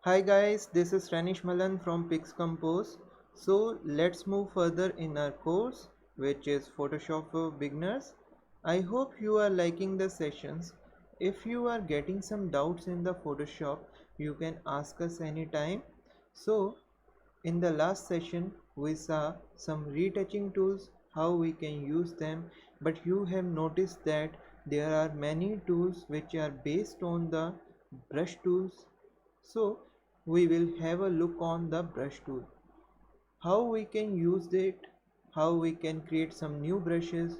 Hi guys, this is Ranish Malhan from Pixcompose. So let's move further in our course, which is Photoshop for beginners. I hope you are liking the sessions. If you are getting some doubts in the Photoshop, you can ask us anytime. So in the last session, we saw some retouching tools, how we can use them, but you have noticed that there are many tools which are based on the brush tools. So we will have a look on the brush tool, how we can use it, how we can create some new brushes,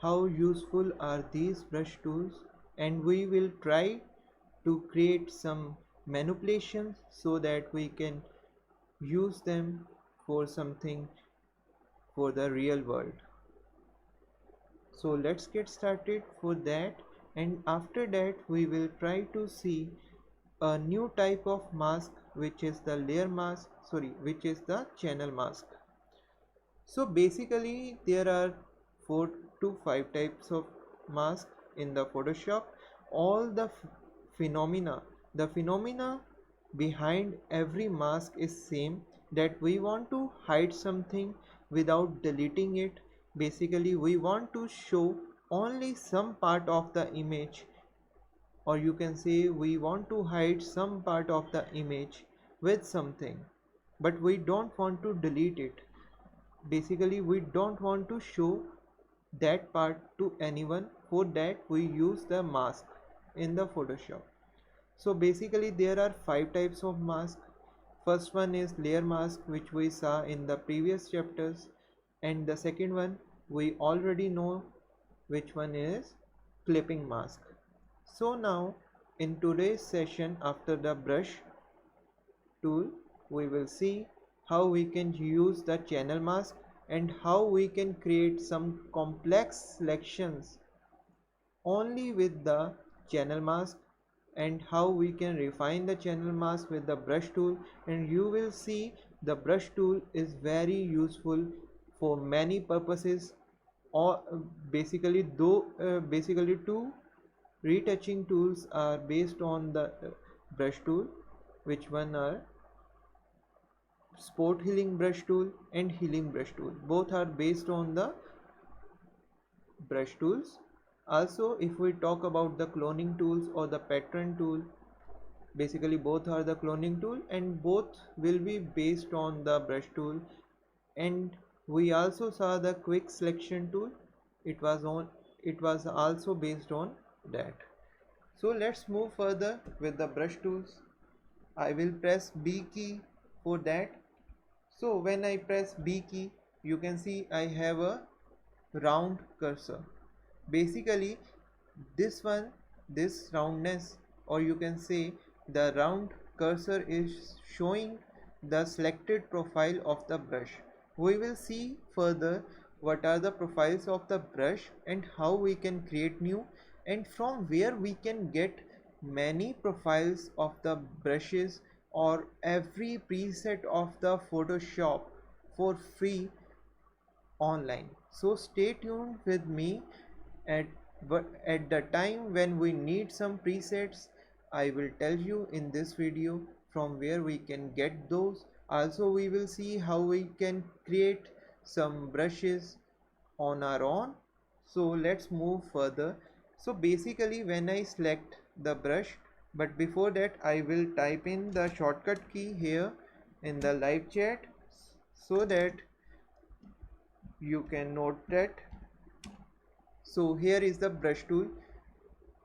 how useful are these brush tools, and we will try to create some manipulations so that we can use them for something for the real world. So let's get started for that, and after that we will try to see a new type of mask, which is the layer mask, which is the channel mask. So basically there are 4 to 5 types of mask in the Photoshop. All the phenomena behind every mask is same, that we want to hide something without deleting it. Basically we want to show only some part of the image, or you can say we want to hide some part of the image with something, but we don't want to delete it. Basically we don't want to show that part to anyone. For that we use the mask in the Photoshop. So basically there are 5 types of mask. First one is layer mask, which we saw in the previous chapters, and the second one we already know, which one is clipping mask. So now in today's session, after the brush tool, we will see how we can use the channel mask and how we can create some complex selections only with the channel mask, and how we can refine the channel mask with the brush tool. And you will see the brush tool is very useful for many purposes, or basically two retouching tools are based on the brush tool, which one are spot healing brush tool and healing brush tool. Both are based on the brush tools. Also, if we talk about the cloning tools or the pattern tool, basically both are the cloning tool and both will be based on the brush tool. And we also saw the quick selection tool, it was also based on that. So let's move further with the brush tools. I will press B key for that. So when I press B key, you can see I have a round cursor. Basically this roundness, or you can say the round cursor, is showing the selected profile of the brush. We will see further what are the profiles of the brush and how we can create new, and from where we can get many profiles of the brushes or every preset of the Photoshop for free online. So stay tuned with me at at the time when we need some presets. I will tell you in this video from where we can get those. Also we will see how we can create some brushes on our own. So let's move further. So basically when I select the brush, but before that I will type in the shortcut key here in the live chat so that you can note that. So here is the brush tool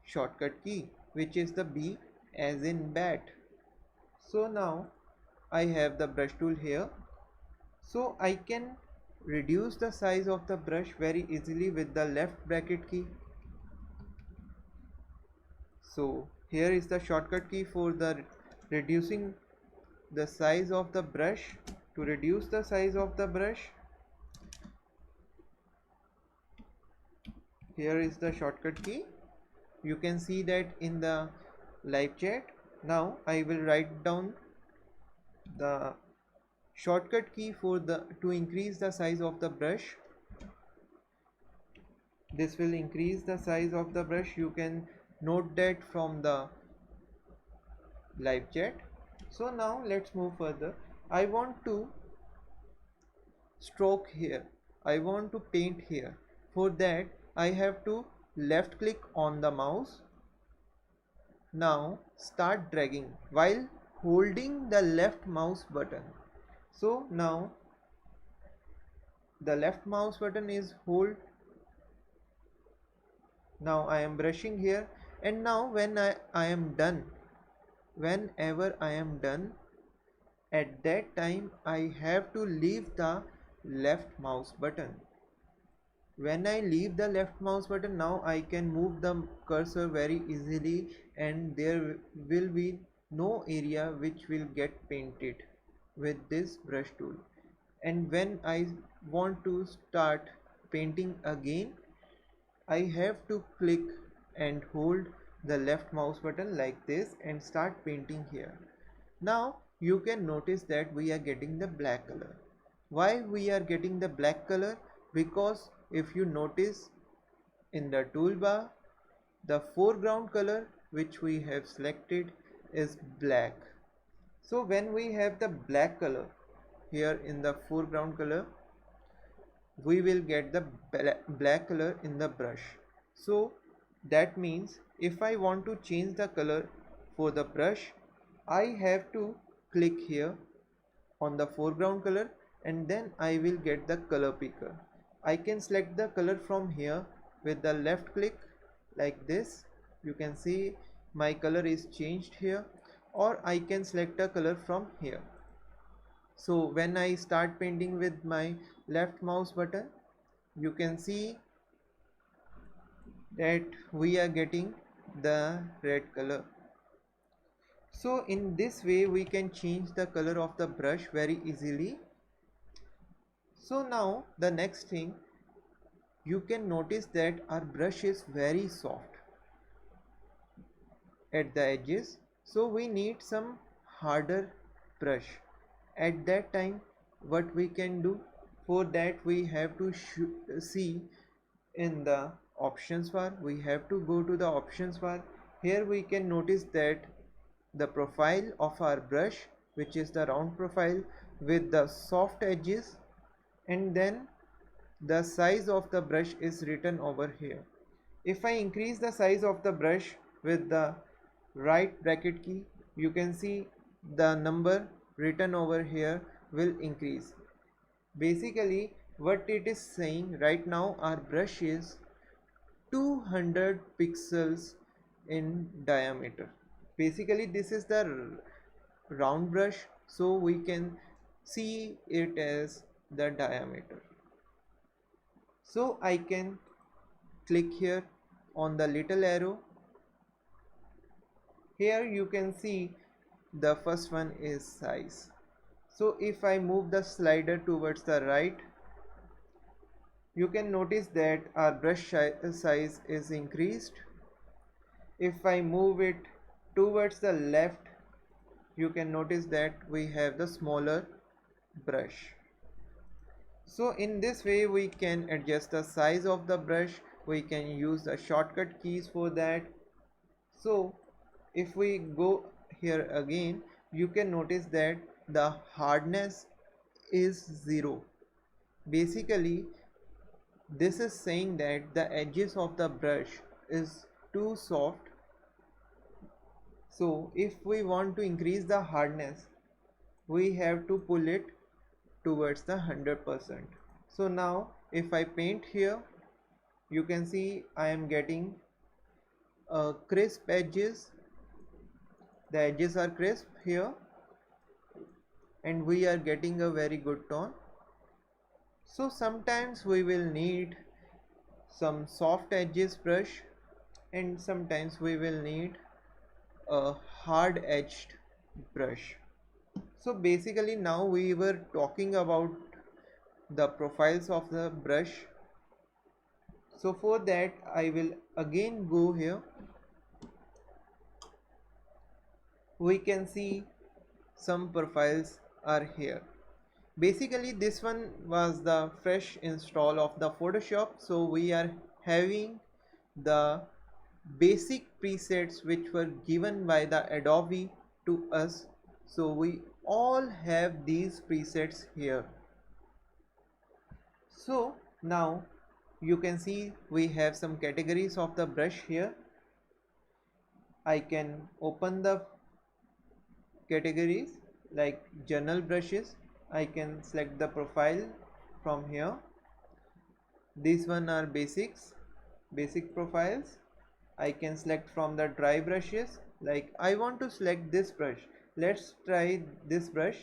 shortcut key, which is the B as in bat. So now I have the brush tool here, so I can reduce the size of the brush very easily with the left bracket key. So here is the shortcut key for the reducing the size of the brush. To reduce the size of the brush, here is the shortcut key. You can see that in the live chat. Now I will write down the shortcut key for the to increase the size of the brush. This will increase the size of the brush. You can note that from the live chat. So now let's move further. I want to stroke here. I want to paint here. For that I have to left click on the mouse. Now start dragging while holding the left mouse button. So now the left mouse button is hold. Now I am brushing here, and now when I am done, whenever I am done, at that time I have to leave the left mouse button. When I leave the left mouse button, now I can move the cursor very easily, and there will be no area which will get painted with this brush tool. And when I want to start painting again, I have to click and hold the left mouse button like this and start painting here. Now you can notice that we are getting the black color. Why we are getting the black color? Because if you notice in the toolbar, the foreground color which we have selected is black. So when we have the black color here in the foreground color, we will get the black color in the brush. So that means if I want to change the color for the brush, I have to click here on the foreground color, and then I will get the color picker. I can select the color from here with the left click like this. You can see my color is changed here, or I can select a color from here. So when I start painting with my left mouse button, you can see that we are getting the red color. So in this way we can change the color of the brush very easily. So now the next thing, you can notice that our brush is very soft at the edges, so we need some harder brush. At that time what we can do, for that we have to see in the options bar. We have to go to the options bar. Here we can notice that the profile of our brush, which is the round profile with the soft edges, and then the size of the brush is written over here. If I increase the size of the brush with the right bracket key, you can see the number written over here will increase. Basically what it is saying, right now our brush is 200 pixels in diameter. Basically this is the round brush, so we can see it as the diameter. So I can click here on the little arrow. Here you can see the first one is size. So if I move the slider towards the right, you can notice that our brush size is increased. If I move it towards the left, you can notice that we have the smaller brush. So in this way we can adjust the size of the brush. We can use the shortcut keys for that. So if we go here again, you can notice that the hardness is 0. Basically this is saying that the edges of the brush is too soft. So if we want to increase the hardness, we have to pull it towards the 100%. So now if I paint here, you can see I am getting crisp edges. The edges are crisp here, and we are getting a very good tone. So sometimes we will need some soft edges brush, and sometimes we will need a hard edged brush. So basically now we were talking about the profiles of the brush. So for that I will again go here. We can see some profiles are here. Basically this one was the fresh install of the Photoshop, so we are having the basic presets which were given by the Adobe to us So we all have these presets here. So now you can see we have some categories of the brush here. I can open the categories like journal brushes. I can select the profile from here. These one are basic profiles. I can select from the dry brushes, like I want to select this brush. Let's try this brush.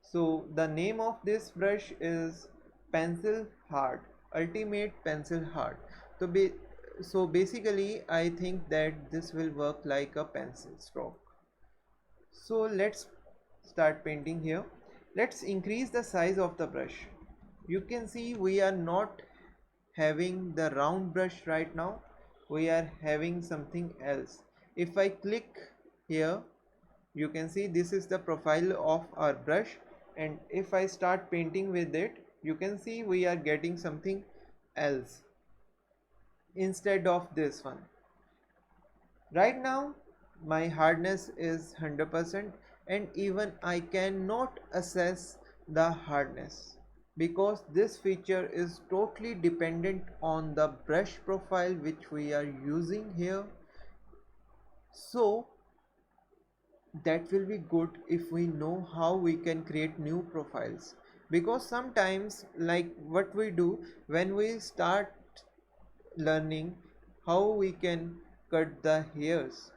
So the name of this brush is pencil hard, ultimate pencil hard. So basically I think that this will work like a pencil stroke. So let's start painting here. Let's increase the size of the brush. You can see we are not having the round brush right now, we are having something else. If I click here, you can see this is the profile of our brush, and if I start painting with it, you can see we are getting something else instead of this one. Right now my hardness is 100%, and even I cannot assess the hardness because this feature is totally dependent on the brush profile which we are using here. So that will be good if we know how we can create new profiles, because sometimes, like what we do when we start learning how we can cut the hairs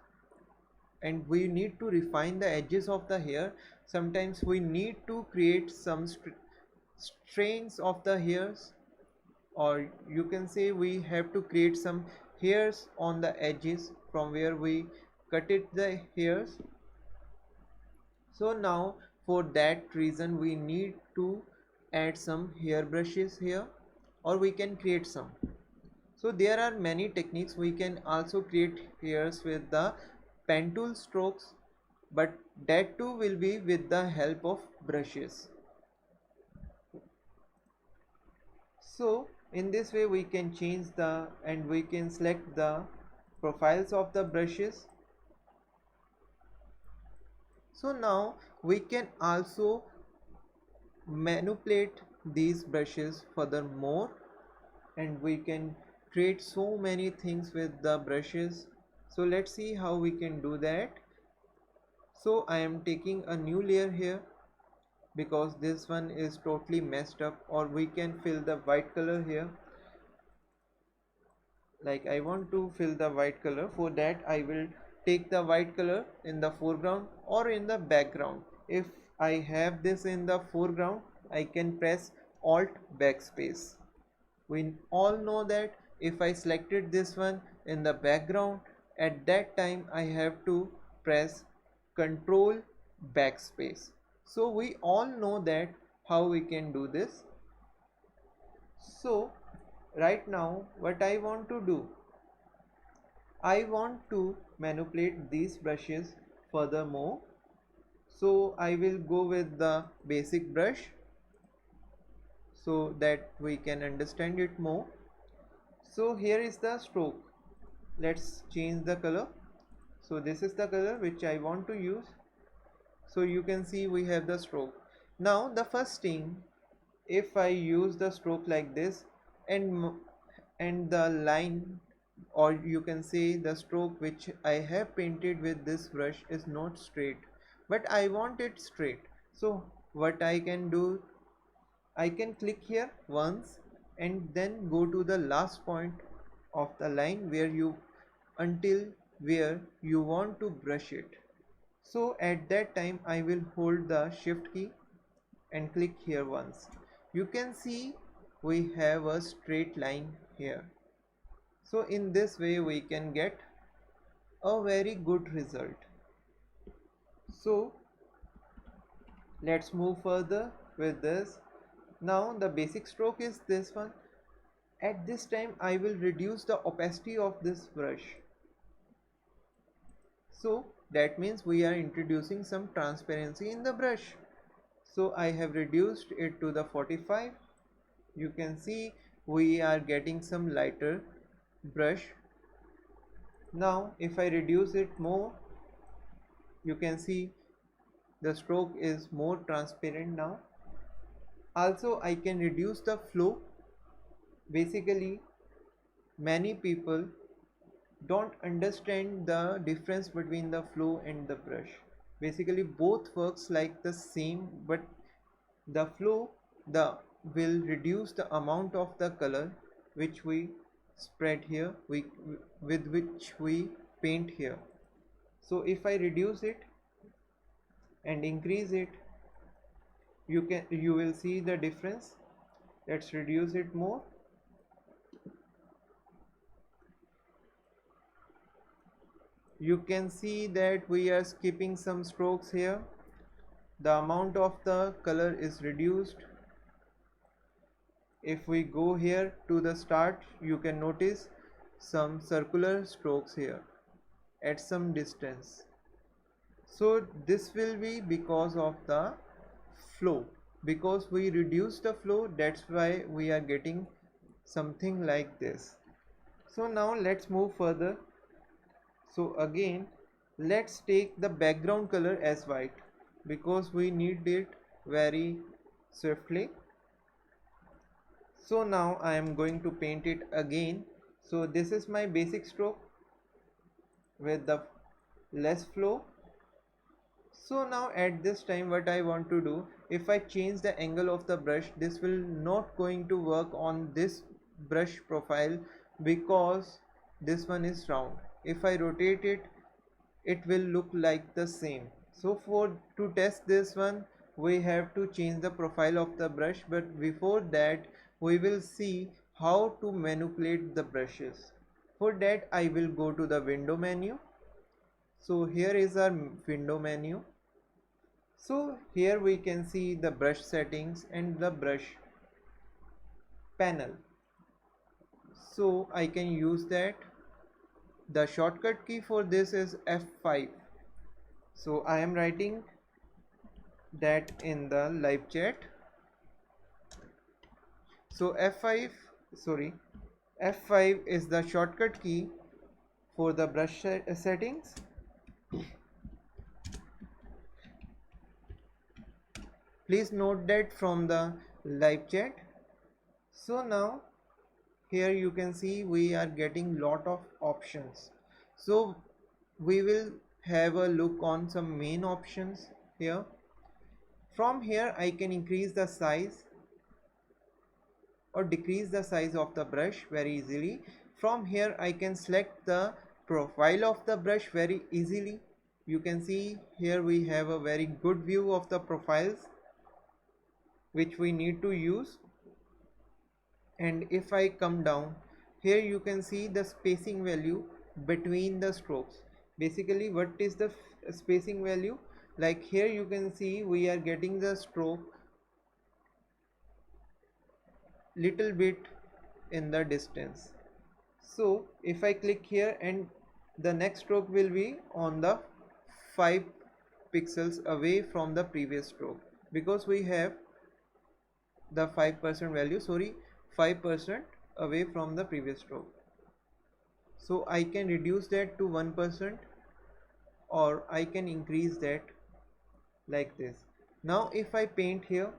and we need to refine the edges of the hair, sometimes we need to create some strains of the hairs, or you can say we have to create some hairs on the edges from where we cut it the hairs. So now for that reason we need to add some hair brushes here, or we can create some. So there are many techniques. We can also create hairs with the pen tool strokes, but that too will be with the help of brushes. So in this way we can change and we can select the profiles of the brushes. So now we can also manipulate these brushes furthermore, and we can create so many things with the brushes. So let's see how we can do that. So I am taking a new layer here because this one is totally messed up, or we can fill the white color here. Like I want to fill the white color, for that I will take the white color in the foreground or in the background. If I have this in the foreground, I can press Alt backspace. We all know that if I selected this one in the background, at that time I have to press Control backspace. So we all know that how we can do this. So right now what I want to do, I want to manipulate these brushes furthermore. So I will go with the basic brush so that we can understand it more. So here is the stroke. Let's change the color. So this is the color which I want to use. So you can see we have the stroke. Now the first thing, if I use the stroke like this, and the line, or you can say the stroke which I have painted with this brush is not straight, but I want it straight. So what I can do, I can click here once and then go to the last point of the line until where you want to brush it. So at that time I will hold the shift key and click here once. You can see we have a straight line here. So in this way we can get a very good result. So let's move further with this. Now the basic stroke is this one. At this time I will reduce the opacity of this brush. So that means we are introducing some transparency in the brush. So I have reduced it to the 45. You can see we are getting some lighter brush. Now if I reduce it more, you can see the stroke is more transparent now. Also I can reduce the flow. Basically many people don't understand the difference between the flow and the brush. Basically both works like the same, but the flow will reduce the amount of the color which we spread here, with which we paint here. So if I reduce it and increase it, you will see the difference. Let's reduce it more. You can see that we are skipping some strokes here. The amount of the color is reduced. If we go here to the start, you can notice some circular strokes here at some distance. So this will be because of the flow. Because we reduce the flow, that's why we are getting something like this. So now let's move further. So again, let's take the background color as white because we need it very swiftly. So now I am going to paint it again. So this is my basic stroke with the less flow. So now at this time what I want to do, if I change the angle of the brush, this will not going to work on this brush profile because this one is round. If I rotate it, it will look like the same. So to test this one, we have to change the profile of the brush, but before that we will see how to manipulate the brushes. For that I will go to the window menu. So here is our window menu. So here we can see the brush settings and the brush panel. So I can use that. The shortcut key for this is F5. So I am writing that in the live chat. So F5 is the shortcut key for the brush settings. Please note that from the live chat. So now here you can see we are getting lot of options. So we will have a look on some main options here. From here I can increase the size or decrease the size of the brush very easily. From here I can select the profile of the brush very easily. You can see here we have a very good view of the profiles which we need to use. And if I come down here, you can see the spacing value between the strokes. Basically what is the spacing value? Like here you can see we are getting the stroke little bit in the distance. So if I click here, and the next stroke will be on the 5 pixels away from the previous stroke, because we have the 5% value, 5% away from the previous stroke. So I can reduce that to 1% or I can increase that like this. Now if I paint here,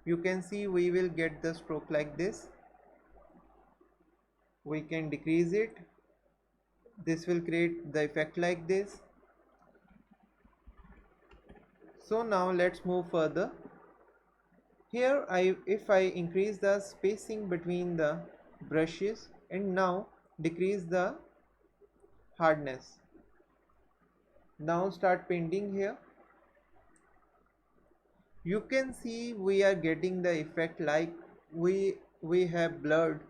you can see we will get the stroke like this. We can decrease it. This will create the effect like this. So now let's move further. Here if I increase the spacing between the brushes and now decrease the hardness. Now start painting here. You can see we are getting the effect like we have blurred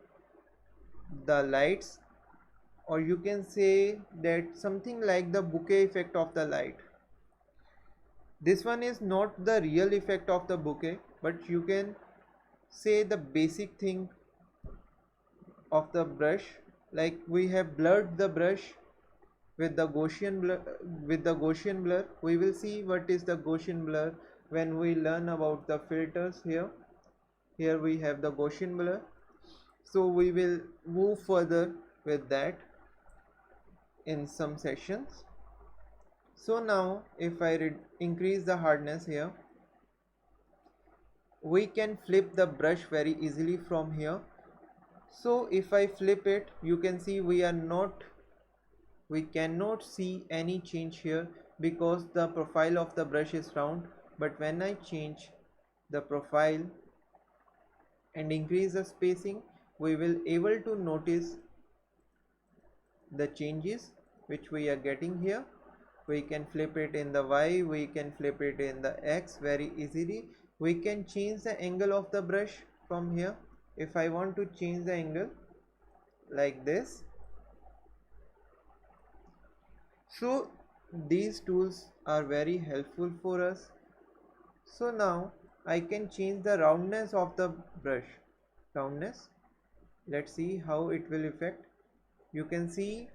the lights, or you can say that something like the bouquet effect of the light. This one is not the real effect of the bouquet, but you can say the basic thing of the brush, like we have blurred the brush with the Gaussian blur. We will see what is the Gaussian blur when we learn about the filters. Here we have the Gaussian blur, so we will move further with that in some sessions. So now if I increase the hardness here, we can flip the brush very easily from here. So if I flip it, you can see we cannot see any change here because the profile of the brush is round. But when I change the profile and increase the spacing, we will able to notice the changes which we are getting here. We can flip it in the Y, we can flip it in the X very easily. We can change the angle of the brush from here. If I want to change the angle like this, so these tools are very helpful for us. So now I can change the roundness of the brush. Roundness, let's see how it will affect. You can see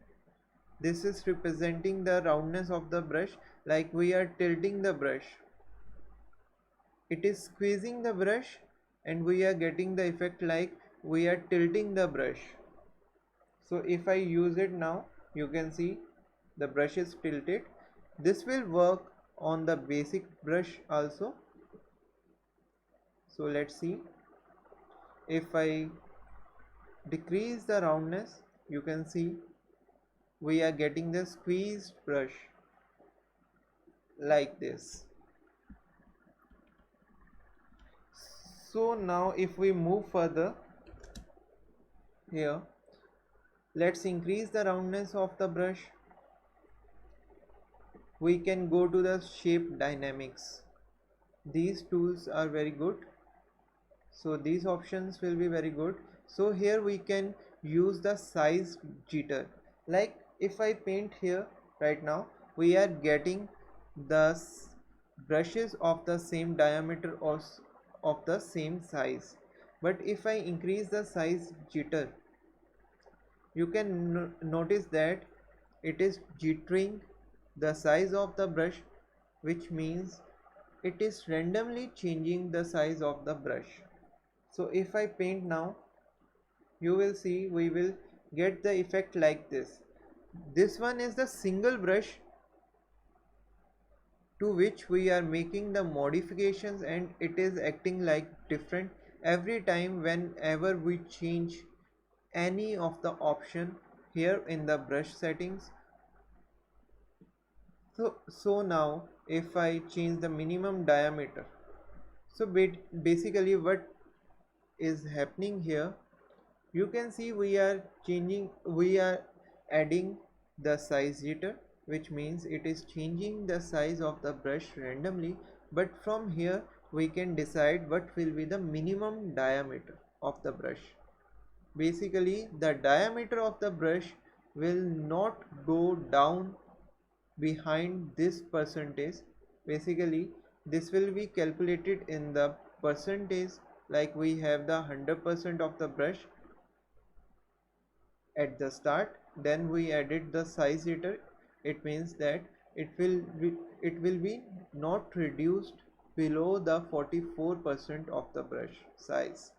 this is representing the roundness of the brush, like we are tilting the brush. It is squeezing the brush and we are getting the effect like we are tilting the brush. So if I use it now, you can see the brush is tilted. This will work on the basic brush also. So let's see. If I decrease the roundness, you can see we are getting the squeezed brush like this. So now if we move further here, let's increase the roundness of the brush. We can go to the shape dynamics. These tools are very good. So these options will be very good. So here we can use the size jitter. Like if I paint here right now, we are getting the brushes of the same diameter or of the same size. But if I increase the size jitter, you can notice that it is jittering the size of the brush, which means it is randomly changing the size of the brush. So if I paint now, you will see we will get the effect like this. This one is the single brush to which we are making the modifications, and it is acting like different every time whenever we change any of the option here in the brush settings. So now if I change the minimum diameter, so basically what is happening here, you can see we are adding the size jitter, which means it is changing the size of the brush randomly. But from here we can decide what will be the minimum diameter of the brush. Basically the diameter of the brush will not go down behind this percentage. Basically this will be calculated in the percentage, like we have the 100% of the brush at the start, then we added the size jitter. It means that it will be not reduced below the 44% of the brush size.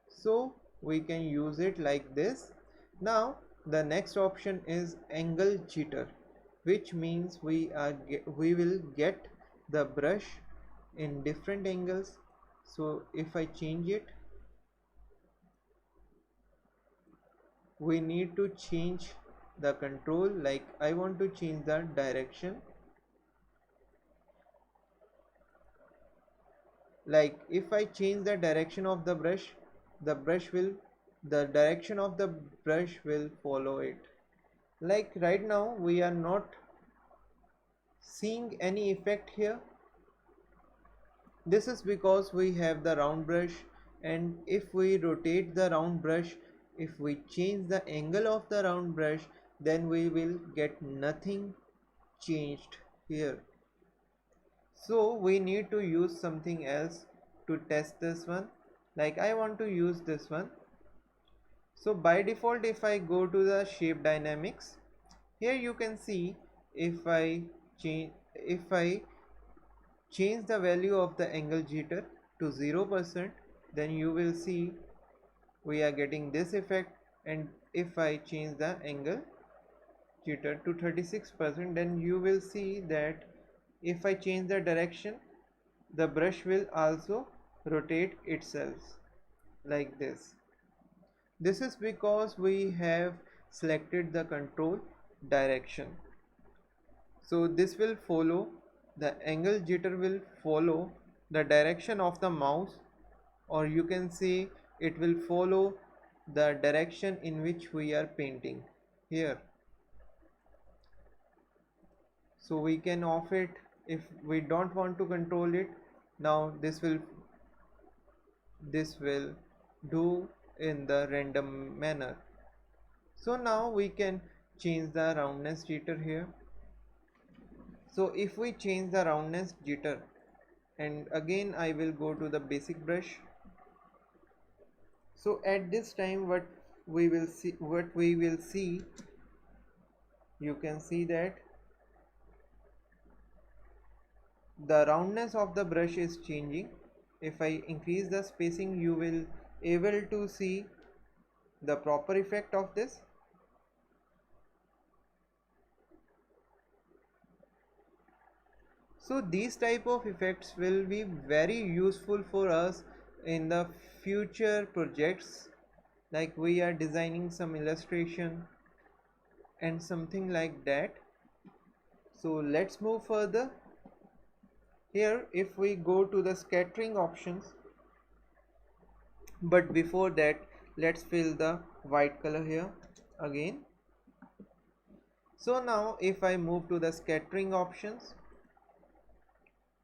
So we can use it like this. Now the next option is angle jitter, which means we will get the brush in different angles. So if I change it, we need to change the control. Like I want to change the direction. Like if I change the direction of the brush, the direction of the brush will follow it. Like right now we are not seeing any effect here. This is because we have the round brush, and if we rotate the round brush, if we change the angle of the round brush, then we will get nothing changed here. So we need to use something else to test this one. Like I want to use this one. So by default, if I go to the shape dynamics, here you can see if I change the value of the angle jitter to 0%, then you will see we are getting this effect. And if I change the angle jitter to 36%, then you will see that if I change the direction, the brush will also rotate itself like this. This is because we have selected the control direction. So this will follow, the angle jitter will follow the direction of the mouse, or you can say it will follow the direction in which we are painting here. So we can off it if we don't want to control it. Now this will do in the random manner. So now we can change the roundness jitter here. So if we change the roundness jitter, and again I will go to the basic brush. So at this time what we will see, you can see that the roundness of the brush is changing. If I increase the spacing, you will able to see the proper effect of this. So these type of effects will be very useful for us in the future projects, like we are designing some illustration and something like that. So let's move further. Here if we go to the scattering options, but before that let's fill the white color here again. So now if I move to the scattering options,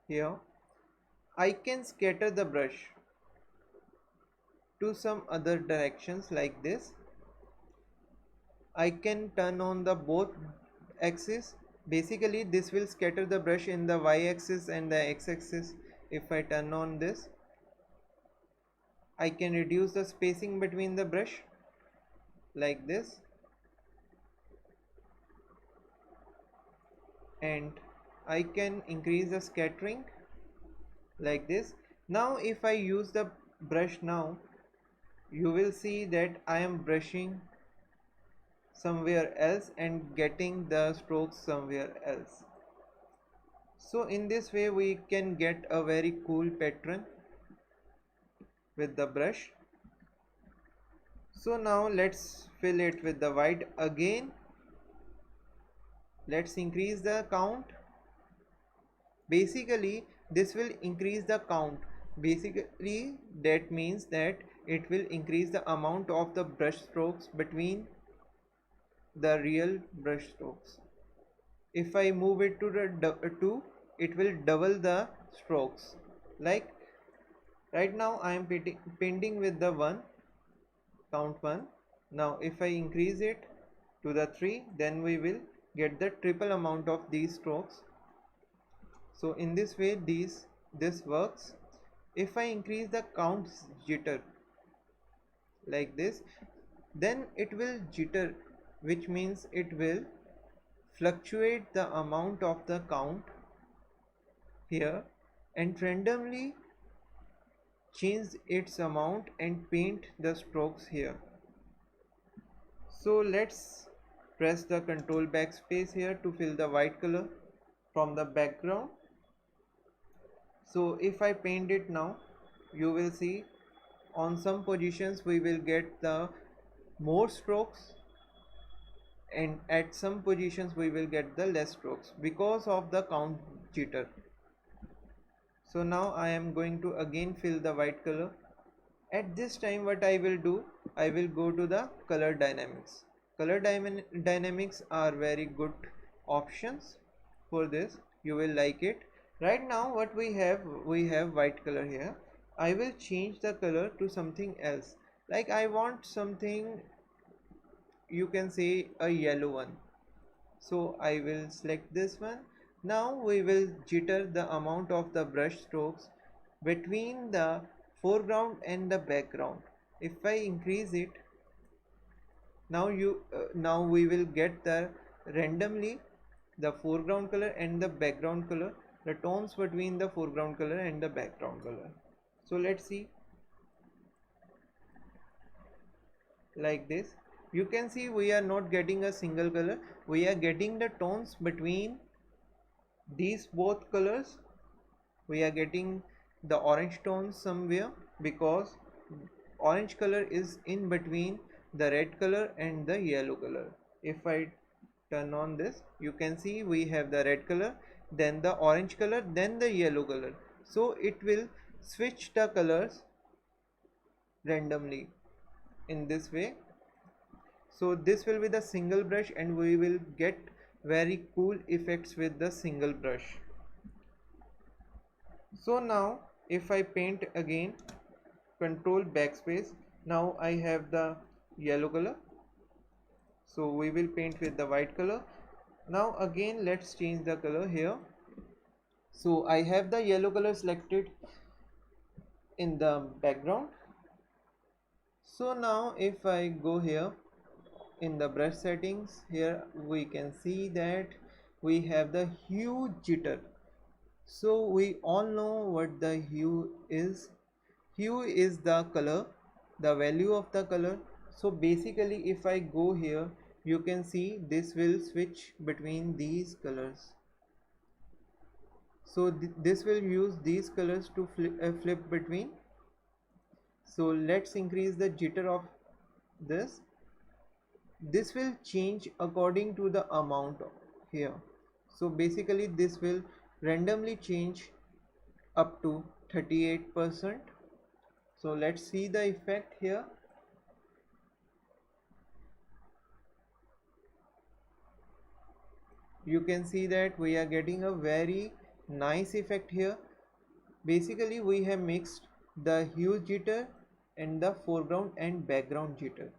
here I can scatter the brush to some other directions like this. I can turn on the both axes. Basically this will scatter the brush in the y-axis and the x-axis. If I turn on this, I can reduce the spacing between the brush like this, and I can increase the scattering like this. Now if I use the brush now, you will see that I am brushing somewhere else and getting the strokes somewhere else. So in this way we can get a very cool pattern with the brush. So now let's fill it with the white again. Let's increase the count. Basically this will increase the count. Basically that means that it will increase the amount of the brush strokes between the real brush strokes. If I move it to the 2, it will double the strokes. Like right now I am painting with the 1, count 1. Now if I increase it to the 3, then we will get the triple amount of these strokes. So in this way this works. If I increase the count jitter like this, then it will jitter, which means it will fluctuate the amount of the count here and randomly change its amount and paint the strokes here. So let's press the control backspace here to fill the white color from the background. So if I paint it now, you will see on some positions we will get the more strokes, and at some positions we will get the less strokes because of the count jitter. So now I am going to again fill the white color. At this time what I will do, I will go to the color dynamics. Color dynamics are very good options for this. You will like it. Right now what we have white color here. I will change the color to something else. Like I want something, you can say a yellow one. So I will select this one. Now we will jitter the amount of the brush strokes between the foreground and the background. If I increase it, now we will get the randomly the foreground color and the background color, the tones between the foreground color and the background color. So let's see like this. you can see we are not getting a single color, we are getting the tones between these both colors. We are getting the orange tones somewhere because orange color is in between the red color and the yellow color. If I turn on this, you can see we have the red color, then the orange color, then the yellow color. So it will switch the colors randomly in this way. So this will be the single brush and we will get very cool effects with the single brush. So now if I paint again, control backspace, now I have the yellow color, so we will paint with the white color. Now again let's change the color here. So I have the yellow color selected in the background. So now if I go here in the brush settings, here we can see that we have the hue jitter. So we all know what the hue is. Hue is the color, the value of the color. So basically if I go here, you can see this will switch between these colors. So this will use these colors to flip between. So let's increase the jitter of this. This will change according to the amount here. So basically this will randomly change up to 38%. So let's see the effect here. You can see that we are getting a very nice effect here. Basically we have mixed the hue jitter and the foreground and background jitter.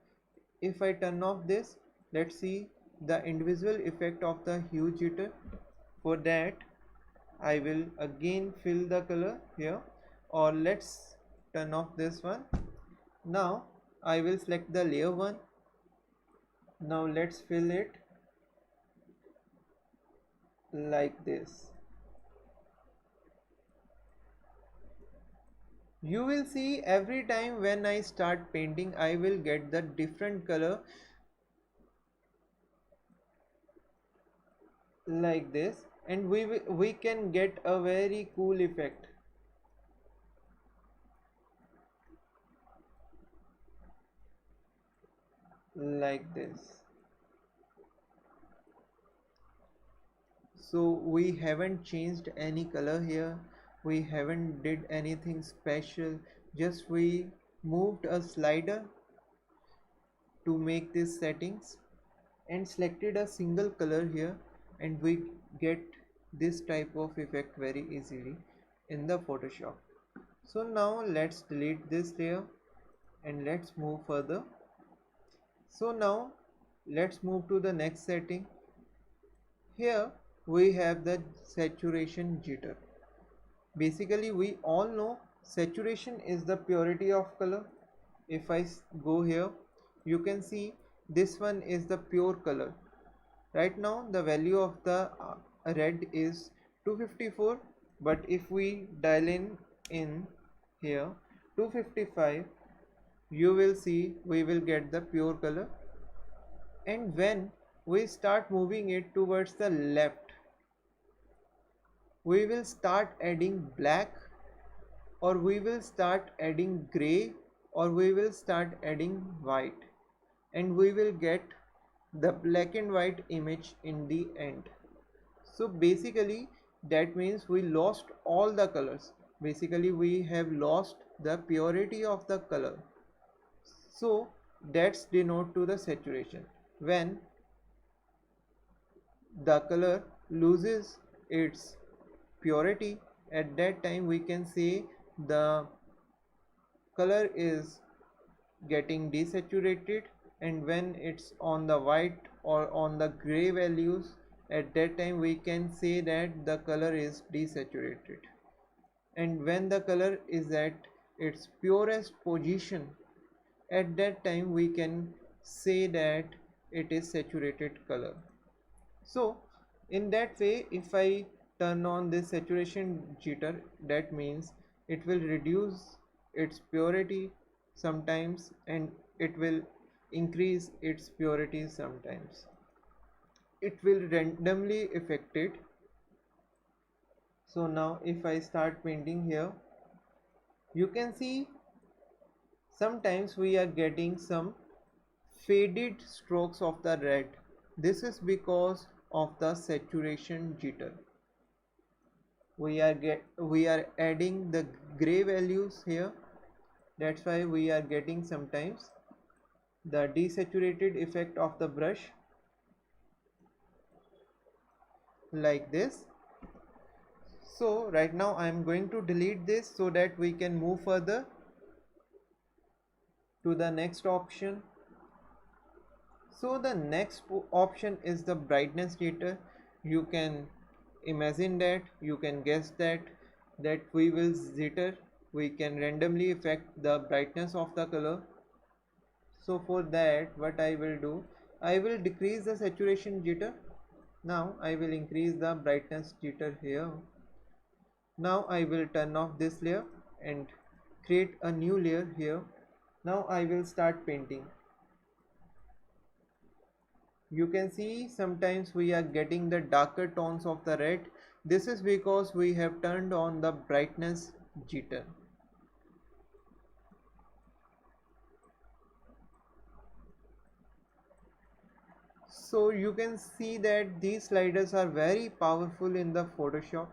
If I turn off this, let's see the individual effect of the hue jitter. For that I will again fill the color here, or let's turn off this one. Now I will select the layer 1. Now let's fill it like this. You will see every time when I start painting, I will get the different color like this, and we can get a very cool effect. Like this. So we haven't changed any color here, we haven't did anything special, just we moved a slider to make these settings and selected a single color here, and we get this type of effect very easily in the Photoshop. So now let's delete this layer and let's move further. So now let's move to the next setting. Here we have the saturation jitter. Basically we all know saturation is the purity of color. If I go here, you can see this one is the pure color. Right now the value of the red is 254, but if we dial in here 255, you will see we will get the pure color. And when we start moving it towards the left, we will start adding black, or we will start adding gray, or we will start adding white, and we will get the black and white image in the end. So basically that means we lost all the colors. Basically we have lost the purity of the color. So that's denote to the saturation. When the color loses its purity, at that time we can say the color is getting desaturated, and when it's on the white or on the gray values, at that time we can say that the color is desaturated. And when the color is at its purest position, at that time we can say that it is saturated color. So in that way, if I turn on this saturation jitter, that means it will reduce its purity sometimes, and it will increase its purity sometimes. It will randomly affect it. So now if I start painting here, you can see sometimes we are getting some faded strokes of the red. This is because of the saturation jitter. We are adding the gray values here. That's why we are getting sometimes the desaturated effect of the brush like this. So right now I am going to delete this so that we can move further to the next option. So the next option is the brightness jitter. You can imagine that, you can guess that we will jitter, we can randomly affect the brightness of the color. So for that, what I will do, I will decrease the saturation jitter. Now I will increase the brightness jitter here. Now I will turn off this layer and create a new layer here. Now I will start painting. You can see sometimes we are getting the darker tones of the red. This is because we have turned on the brightness jitter. So you can see that these sliders are very powerful in the Photoshop.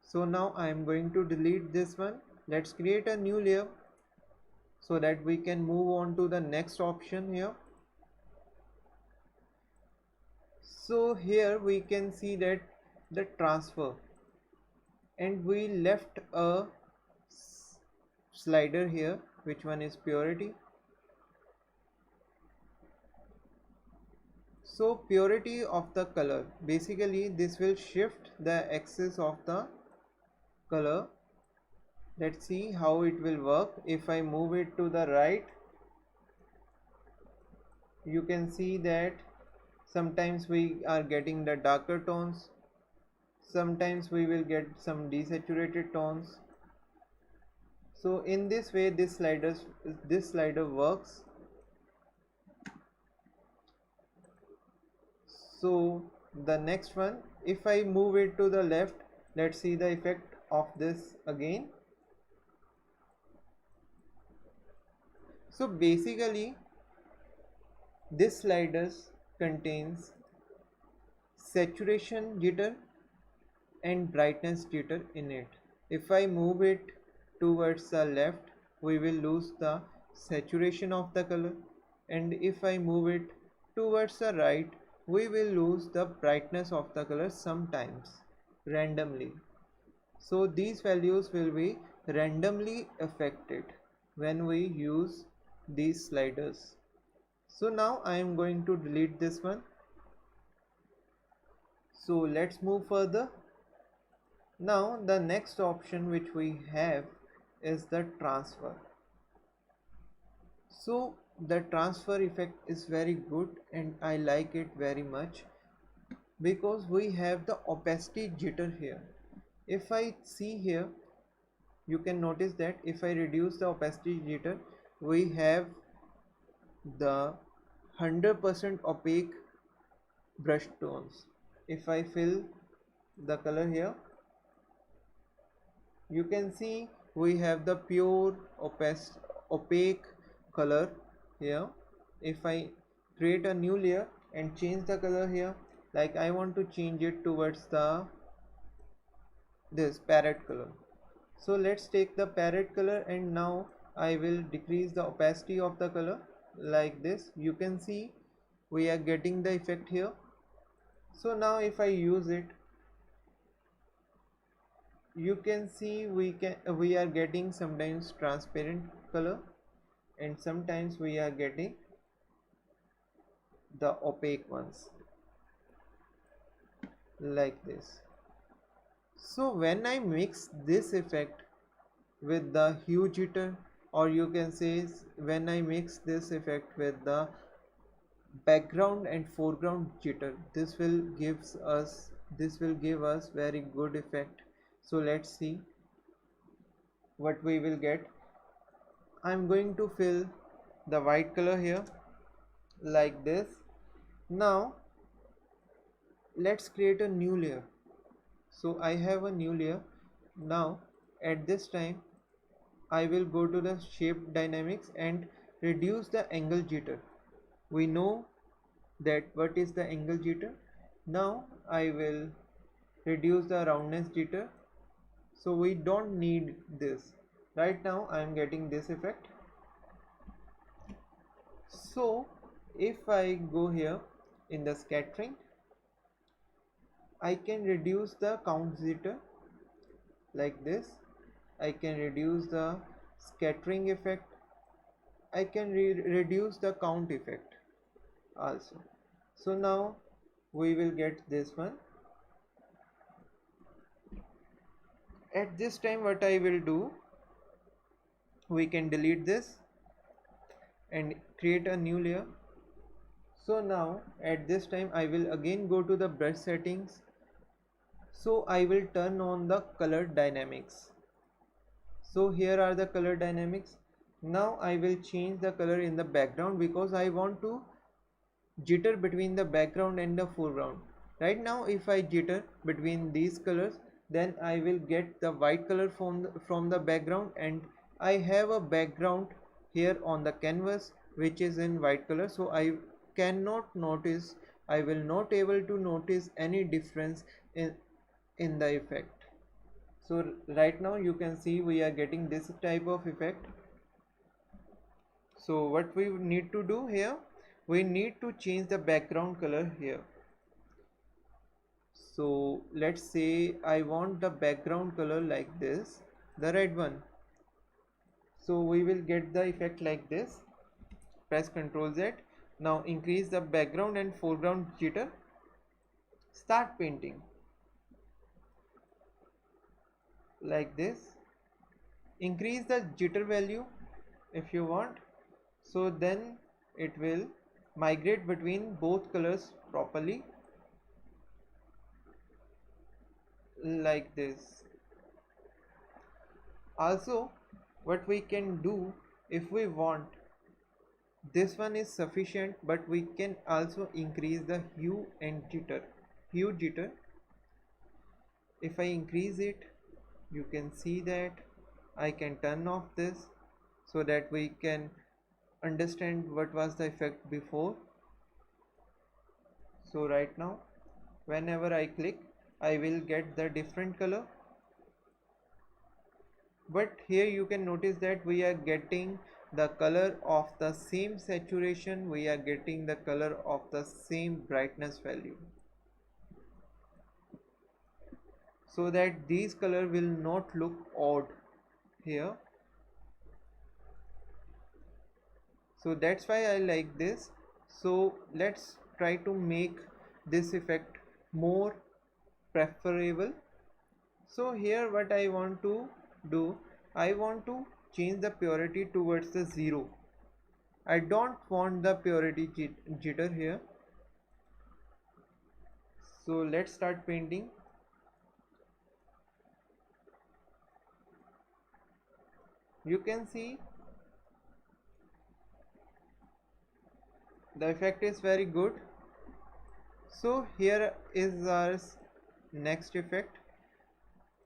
So now I am going to delete this one. Let's create a new layer so that we can move on to the next option here. So here we can see that the transfer, and we left a slider here. Which one is purity? So purity of the color, basically this will shift the axis of the color. Let's see how it will work. If I move it to the right, you can see that sometimes we are getting the darker tones, sometimes we will get some desaturated tones. So in this way this slider works. So the next one, if I move it to the left, let's see the effect of this again. So basically this sliders contains saturation jitter and brightness jitter in it. If I move it towards the left, we will lose the saturation of the color, and if I move it towards the right, we will lose the brightness of the color sometimes randomly. So these values will be randomly affected when we use these sliders. So now I am going to delete this one. So let's move further. Now the next option which we have is the transfer. So the transfer effect is very good and I like it very much because we have the opacity jitter here. If I see here, you can notice that if I reduce the opacity jitter, we have the 100% opaque brush tones. If I fill the color here, you can see we have the pure opaque color here. If I create a new layer and change the color here, like I want to change it towards this parrot color. So let's take the parrot color and now I will decrease the opacity of the color like this. You can see we are getting the effect here. So now if I use it, you can see we are getting sometimes transparent color and sometimes we are getting the opaque ones like this. So when I mix this effect with the hue jitter, or you can say when I mix this effect with the background and foreground jitter, this will give us very good effect. So let's see what we will get. I'm going to fill the white color here like this. Now let's create a new layer. So I have a new layer. Now at this time I will go to the shape dynamics and reduce the angle jitter. We know that what is the angle jitter. Now I will reduce the roundness jitter. So we don't need this. Right now I am getting this effect. So if I go here in the scattering, I can reduce the count jitter like this. I can reduce the scattering effect. I can reduce the count effect also. So now we will get this one. At this time what I will do, we can delete this and create a new layer. So now at this time I will again go to the brush settings. So I will turn on the color dynamics. So here are the color dynamics. Now I will change the color in the background because I want to jitter between the background and the foreground. Right now if I jitter between these colors, then I will get the white color from the background, and I have a background here on the canvas which is in white color. So I cannot notice, I will not able to notice any difference in the effect. So right now you can see we are getting this type of effect. So what we need to do here, we need to change the background color here. So let's say I want the background color like this, the red one. So we will get the effect like this. Press Ctrl Z. Now increase the background and foreground jitter. Start painting like this. Increase the jitter value if you want, so then it will migrate between both colors properly like this. Also what we can do, if we want, this one is sufficient, but we can also increase the hue and jitter. Hue jitter, if I increase it, you can see that I can turn off this so that we can understand what was the effect before. So right now whenever I click, I will get the different color, but here you can notice that we are getting the color of the same saturation, we are getting the color of the same brightness value, so that these color will not look odd here. So that's why I like this. So let's try to make this effect more preferable. So here what I want to do, I want to change the purity towards the 0. I don't want the purity jitter here. So let's start painting. You can see the effect is very good. So here is our next effect.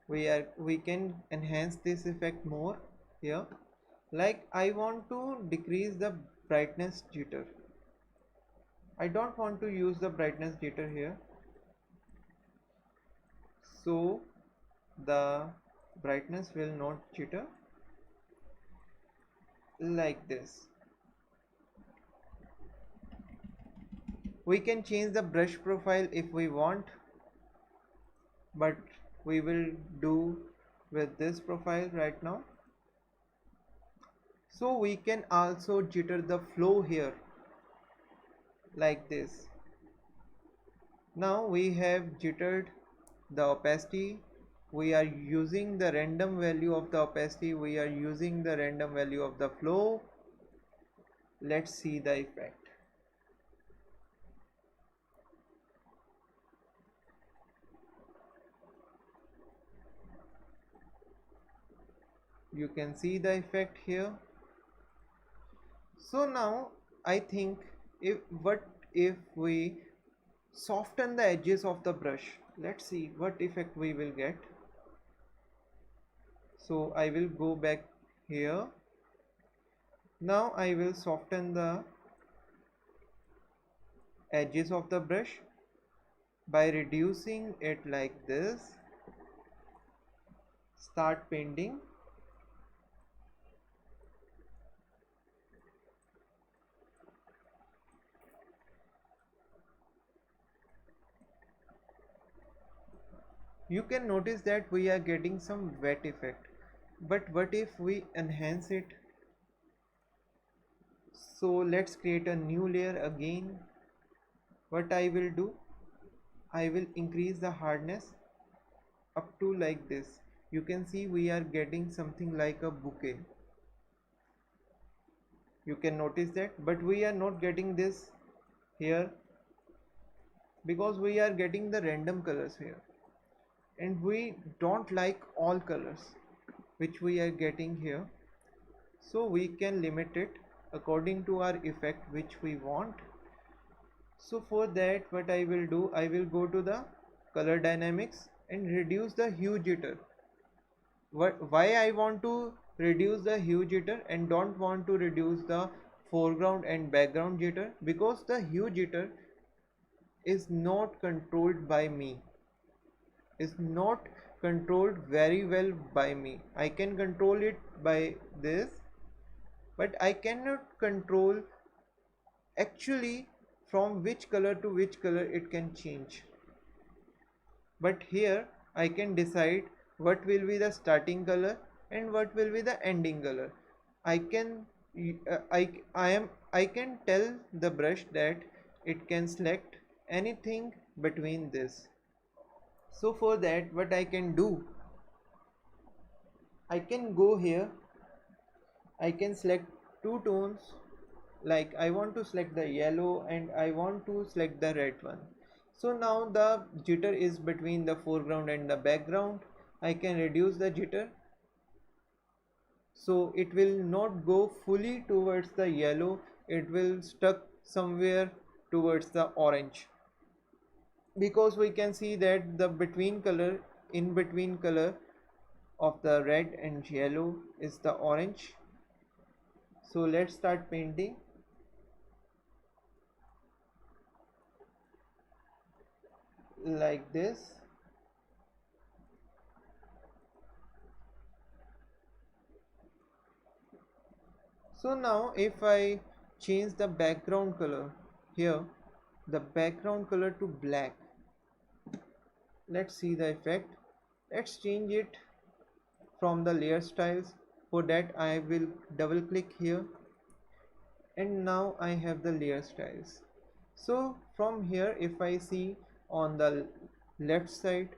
We can enhance this effect more here. Like I want to decrease the brightness jitter. I don't want to use the brightness jitter here. So the brightness will not jitter like this. We can change the brush profile if we want, but we will do with this profile right now. So we can also jitter the flow here like this. Now we have jittered the opacity. We are using the random value of the opacity, we are using the random value of the flow. Let's see the effect. You can see the effect here. So now I think if we soften the edges of the brush, let's see what effect we will get. So I will go back here. Now I will soften the edges of the brush by reducing it like this. Start painting. You can notice that we are getting some wet effect, but what if we enhance it? So let's create a new layer again. What I will do, I will increase the hardness up to like this. You can see we are getting something like a bouquet. You can notice that, but we are not getting this here because we are getting the random colors here, and we don't like all colors which we are getting here. So we can limit it according to our effect which we want. So for that, what I will do, I will go to the color dynamics and reduce the hue jitter. Why I want to reduce the hue jitter and don't want to reduce the foreground and background jitter? Because the hue jitter is not controlled by me, is not controlled very well by me. I can control it by this, but I cannot control actually from which color to which color it can change. But here I can decide what will be the starting color and what will be the ending color. I can tell the brush that it can select anything between this. So for that, what I can do, I can go here, I can select two tones, like I want to select the yellow and I want to select the red one. So now the jitter is between the foreground and the background. I can reduce the jitter so it will not go fully towards the yellow, it will stuck somewhere towards the orange, because we can see that the in between color of the red and yellow is the orange. So let's start painting. Like this. So now if I change the background color here, the background color to black, let's see the effect. Let's change it from the layer styles. For that I will double click here, and now I have the layer styles. So from here, if I see on the left side,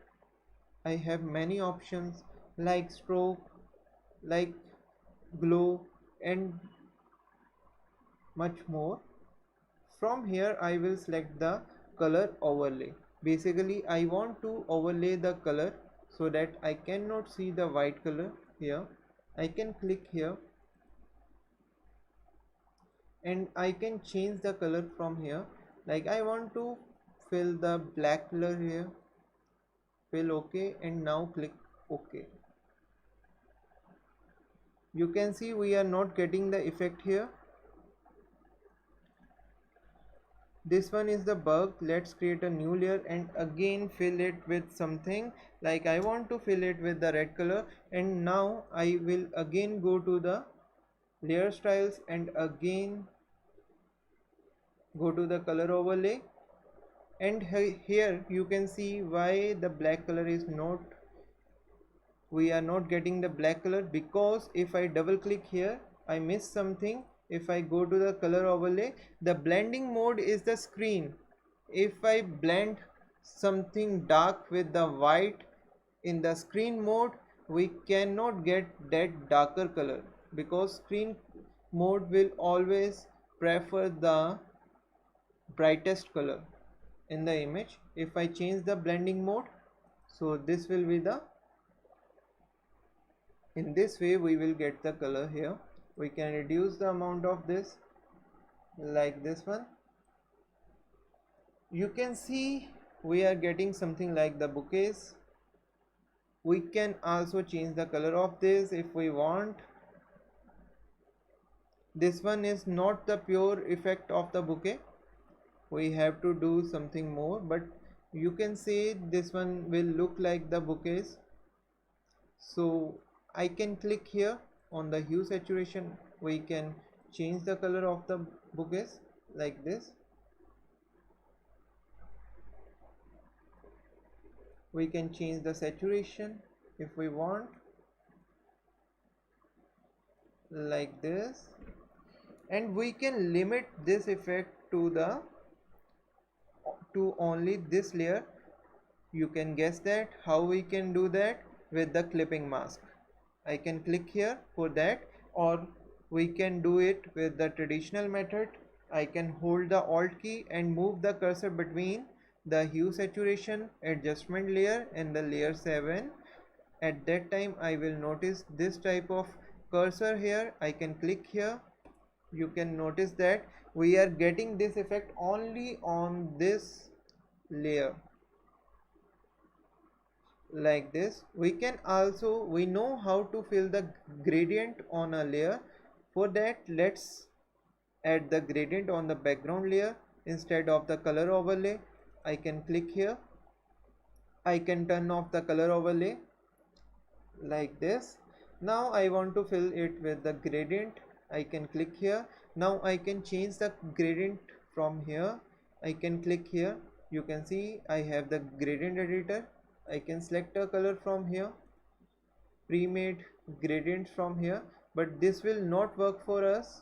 I have many options like stroke, like glow, and much more. From here I will select the color overlay. Basically I want to overlay the color so that I cannot see the white color here. I can click here and I can change the color from here. Like I want to fill the black color here, fill OK, and now click OK. You can see we are not getting the effect here. This one is the bug. Let's create a new layer and again fill it with something. Like I want to fill it with the red color, and now I will again go to the layer styles and again go to the color overlay, and here you can see why the black color is not, we are not getting the black color, because if I double click here I miss something. If I go to the color overlay, the blending mode is the screen. If I blend something dark with the white in the screen mode, we cannot get that darker color, because screen mode will always prefer the brightest color in the image. If I change the blending mode, so this will be the, in this way we will get the color here. We can reduce the amount of this like this one. You can see we are getting something like the bouquets. We can also change the color of this if we want. This one is not the pure effect of the bouquet. We have to do something more, but you can say this one will look like the bouquets. So I can click here on the hue saturation. We can change the color of the bouquets like this. We can change the saturation if we want, like this, and we can limit this effect to only this layer. You can guess that how we can do that with the clipping mask. I can click here for that, or we can do it with the traditional method. I can hold the Alt key and move the cursor between the hue saturation adjustment layer and the layer 7. At that time I will notice this type of cursor here. I can click here. You can notice that we are getting this effect only on this layer, like this. We know how to fill the gradient on a layer. For that, let's add the gradient on the background layer instead of the color overlay. I can click here. I can turn off the color overlay like this. Now I want to fill it with the gradient. I can click here. Now I can change the gradient from here. I can click here. You can see I have the gradient editor. I can select a color from here, pre-made gradients from here, but this will not work for us.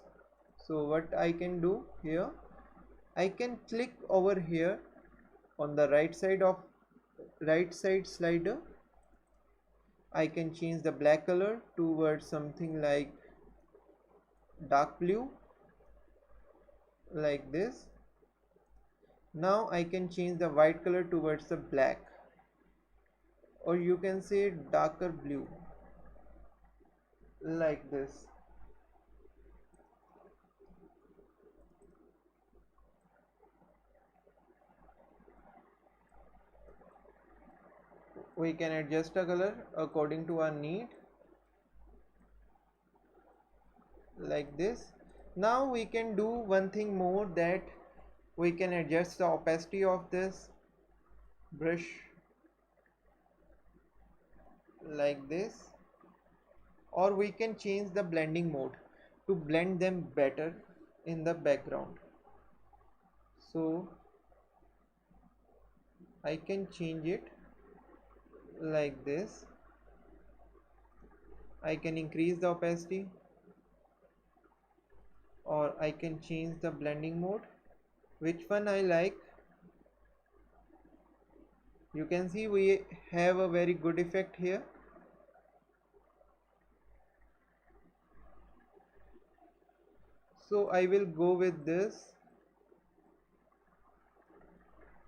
So what I can do here, I can click over here on the right side slider. I can change the black color towards something like dark blue, like this. Now I can change the white color towards the black, or you can say darker blue, like this. We can adjust the color according to our need, like this. Now we can do one thing more, that we can adjust the opacity of this brush, like this, or we can change the blending mode to blend them better in the background. So I can change it like this. I can increase the opacity, or I can change the blending mode, which one I like. You can see we have a very good effect here. So I will go with this.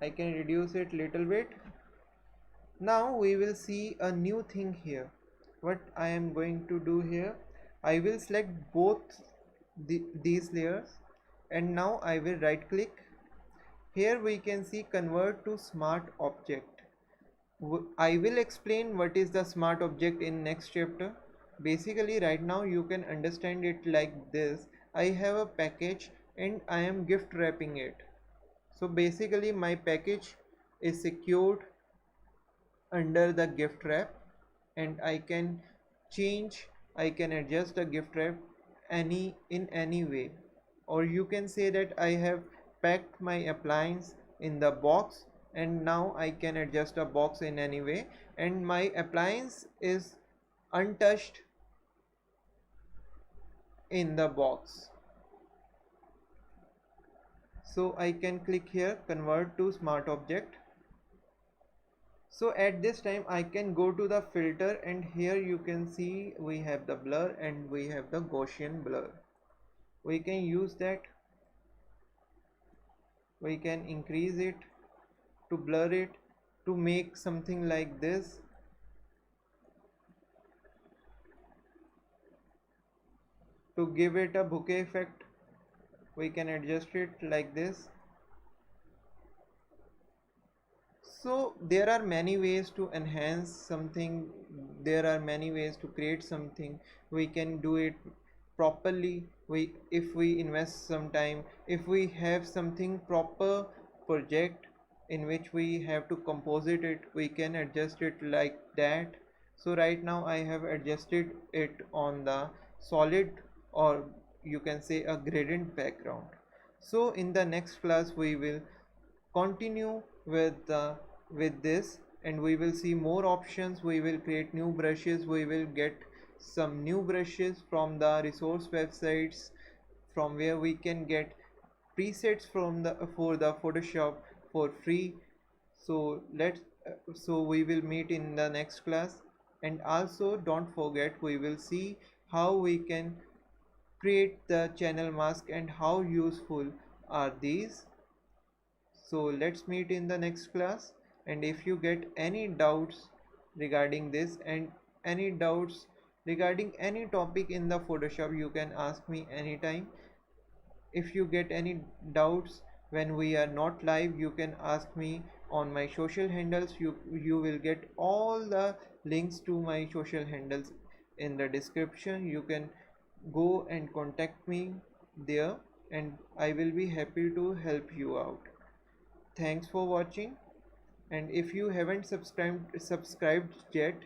I can reduce it little bit. Now we will see a new thing here. What I am going to do here, I will select both these layers, and now I will right click. Here we can see convert to smart object. I will explain what is the smart object in next chapter. Basically right now you can understand it like this. I have a package and I am gift wrapping it. So basically my package is secured under the gift wrap, and I can adjust the gift wrap in any way. Or you can say that I have packed my appliance in the box, and now I can adjust the box in any way, and my appliance is untouched in the box. So I can click here, convert to smart object. So at this time I can go to the filter, and here you can see we have the blur and we have the Gaussian blur. We can use that. We can increase it to blur it to make something like this. To give it a bokeh effect. we can adjust it like this. So there are many ways to enhance something, there are many ways to create something. We can do it properly. If we invest some time, if we have something proper project in which we have to composite it, we can adjust it like that. So right now I have adjusted it on the solid, or you can say a gradient background. So in the next class we will continue with this, and we will see more options. We will create new brushes, we will get some new brushes from the resource websites, from where we can get presets from the for the Photoshop for free. So so we will meet in the next class. And also don't forget, we will see how we can create the channel mask and how useful are these. So let's meet in the next class. And if you get any doubts regarding this, and any doubts regarding any topic in the Photoshop, you can ask me anytime. If you get any doubts when we are not live, you can ask me on my social handles. You will get all the links to my social handles in the description. You can go and contact me there, and I will be happy to help you out. Thanks for watching, and if you haven't subscribed yet,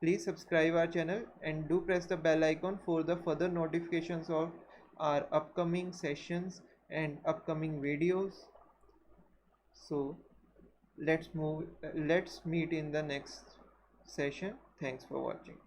please subscribe our channel and do press the bell icon for the further notifications of our upcoming sessions and upcoming videos. So let's meet in the next session. Thanks for watching.